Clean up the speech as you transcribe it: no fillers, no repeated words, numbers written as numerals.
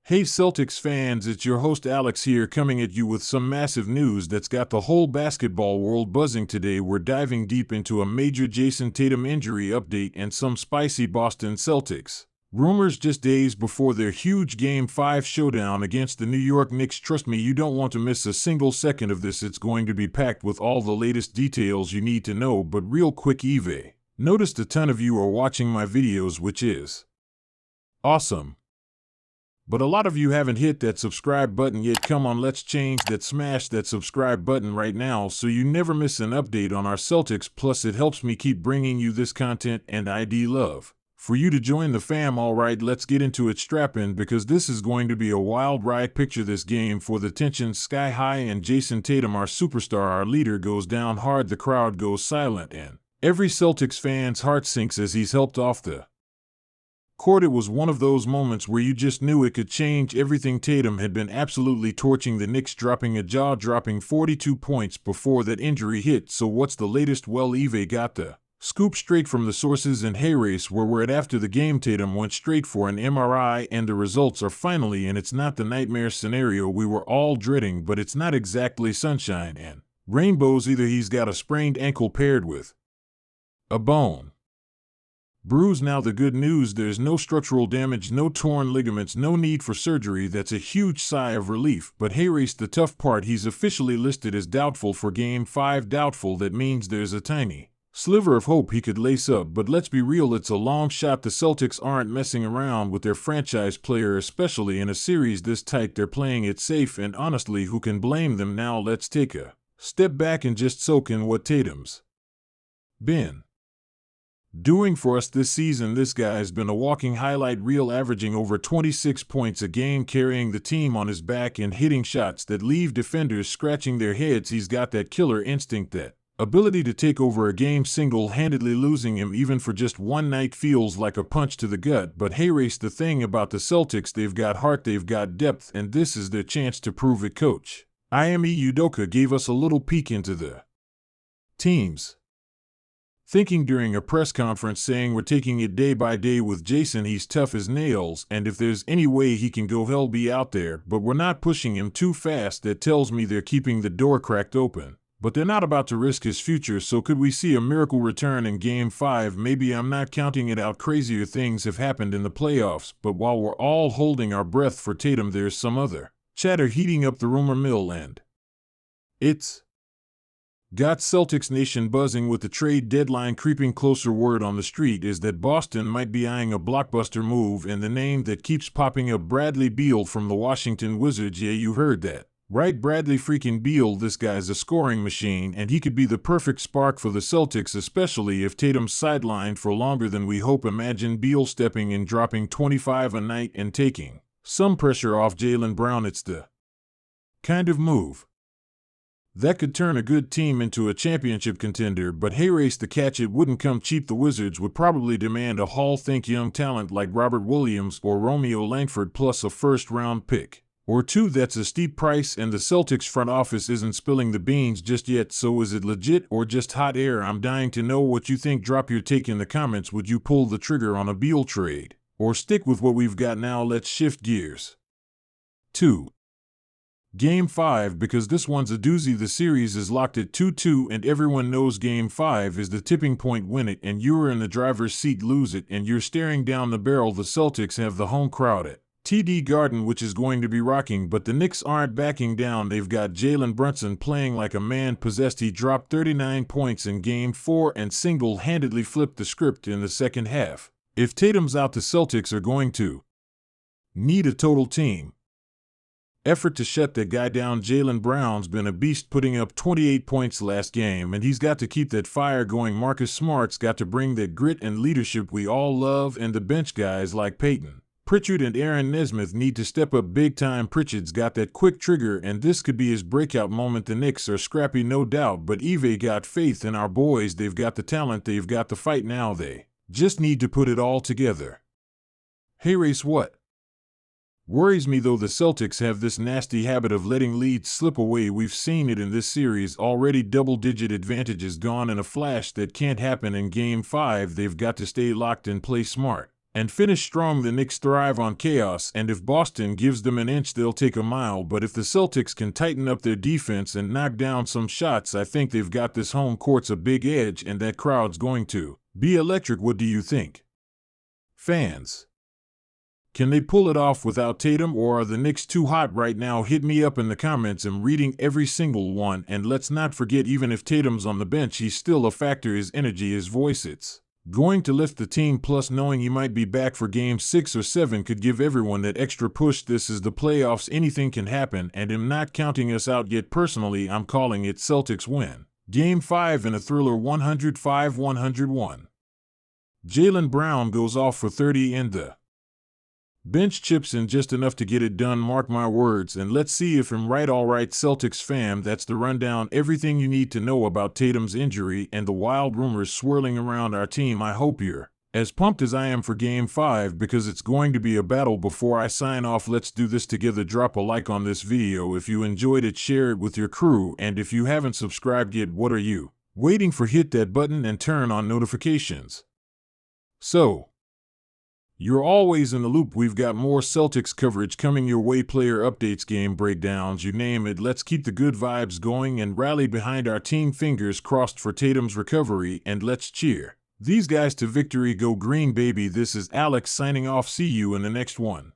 Hey Celtics fans, it's your host Alex here coming at you with some massive news that's got the whole basketball world buzzing today. We're diving deep into a major Jayson Tatum injury update and some spicy Boston Celtics rumors just days before their huge Game 5 showdown against the New York Knicks. Trust me, you don't want to miss a single second of this. It's going to be packed with all the latest details you need to know. But real quick, Eve. Noticed a ton of you are watching my videos, which is awesome. But a lot of you haven't hit that subscribe button yet. Come on, let's change that. Smash that subscribe button right now so you never miss an update on our Celtics. Plus, it helps me keep bringing you this content and ID love for you to join the fam. Alright, let's get into it. Strap in because this is going to be a wild ride. Picture this game for the tension sky high and Jayson Tatum, our superstar, our leader, goes down hard. The crowd goes silent and every Celtics fan's heart sinks as he's helped off the court. It was one of those moments where you just knew it could change everything. Tatum had been absolutely torching the Knicks, dropping a jaw-dropping 42 points before that injury hit. So what's the latest? Well, Eve got the scoop straight from the sources in Hayrace where we're at. After the game, Tatum went straight for an MRI and the results are finally in. It's not the nightmare scenario we were all dreading, but it's not exactly sunshine and rainbows either. He's got a sprained ankle paired with a bone bruise. Now the good news, there's no structural damage, no torn ligaments, no need for surgery. That's a huge sigh of relief. But Hayrace, the tough part, he's officially listed as doubtful for Game 5. Doubtful, that means there's a tiny sliver of hope he could lace up. But let's be real, it's a long shot. The Celtics aren't messing around with their franchise player, especially in a series this tight. They're playing it safe, and honestly, who can blame them? Now let's take a step back and just soak in what Tatum's been doing for us this season. This guy's been a walking highlight reel, averaging over 26 points a game, carrying the team on his back and hitting shots that leave defenders scratching their heads. He's got that killer instinct, that ability to take over a game single-handedly. Losing him even for just one night feels like a punch to the gut. But Hayrace, the thing about the Celtics, they've got heart, they've got depth, and this is their chance to prove it. Coach Ime Udoka gave us a little peek into the team's thinking during a press conference, saying we're taking it day by day with Jayson. He's tough as nails, and if there's any way he can go, he'll be out there, but we're not pushing him too fast. That tells me they're keeping the door cracked open, but they're not about to risk his future. So could we see a miracle return in Game 5? Maybe. I'm not counting it out. Crazier things have happened in the playoffs, but while we're all holding our breath for Tatum, there's some other chatter heating up the rumor mill, and it's got Celtics Nation buzzing with the trade deadline creeping closer. Word on the street is that Boston might be eyeing a blockbuster move, and the name that keeps popping up, Bradley Beal from the Washington Wizards. Yeah, you heard that right, Bradley freaking Beal. This guy's a scoring machine, and he could be the perfect spark for the Celtics, especially if Tatum's sidelined for longer than we hope. Imagine Beal stepping in, dropping 25 a night, and taking some pressure off Jaylen Brown. It's the kind of move that could turn a good team into a championship contender. But Hayrace, the catch, it wouldn't come cheap. The Wizards would probably demand a haul. Think young talent like Robert Williams or Romeo Langford plus a first-round pick or two. That's a steep price, and the Celtics front office isn't spilling the beans just yet. So is it legit or just hot air? I'm dying to know what you think. Drop your take in the comments. Would you pull the trigger on a Beal trade or stick with what we've got now? Let's shift gears to Game 5, because this one's a doozy. The series is locked at 2-2, and everyone knows Game 5 is the tipping point. Win it, and you're in the driver's seat. Lose it, and you're staring down the barrel. The Celtics have the home crowd at TD Garden, which is going to be rocking, but the Knicks aren't backing down. They've got Jalen Brunson playing like a man possessed. He dropped 39 points in Game 4 and single-handedly flipped the script in the second half. If Tatum's out, the Celtics are going to need a total team effort to shut that guy down. Jaylen Brown's been a beast, putting up 28 points last game, and he's got to keep that fire going. Marcus Smart's got to bring that grit and leadership we all love, and the bench guys like Peyton Pritchard and Aaron Nesmith need to step up big time. Pritchard's got that quick trigger, and this could be his breakout moment. The Knicks are scrappy, no doubt, but Eve got faith in our boys. They've got the talent, they've got the fight. Now they just need to put it all together. Hayrace, what worries me though, the Celtics have this nasty habit of letting leads slip away. We've seen it in this series already. Double-digit advantages gone in a flash. That can't happen in Game 5. They've got to stay locked and play smart. And finish strong. The Knicks thrive on chaos, and if Boston gives them an inch, they'll take a mile. But if the Celtics can tighten up their defense and knock down some shots, I think they've got this home court's a big edge, and that crowd's going to be electric. What do you think, fans? Can they pull it off without Tatum, or are the Knicks too hot right now? Hit me up in the comments. I'm reading every single one, and let's not forget, even if Tatum's on the bench, he's still a factor. His energy, his voice, it's going to lift the team. Plus, knowing he might be back for Game 6 or 7 could give everyone that extra push. This is the playoffs. Anything can happen, and I'm not counting us out yet. Personally, I'm calling it Celtics win Game 5 in a thriller, 105-101. Jaylen Brown goes off for 30 and the bench chips in just enough to get it done. Mark my words, and let's see if I'm right. Alright, Celtics fam, that's the rundown. Everything you need to know about Tatum's injury and the wild rumors swirling around our team. I hope you're as pumped as I am for Game 5, because it's going to be a battle. Before I sign off, let's do this together. Drop a like on this video if you enjoyed it, share it with your crew, and if you haven't subscribed yet, what are you waiting for? Hit that button and turn on notifications so you're always in the loop. We've got more Celtics coverage coming your way, player updates, game breakdowns, you name it. Let's keep the good vibes going and rally behind our team. Fingers crossed for Tatum's recovery, and let's cheer these guys to victory. Go green, baby. This is Alex signing off. See you in the next one.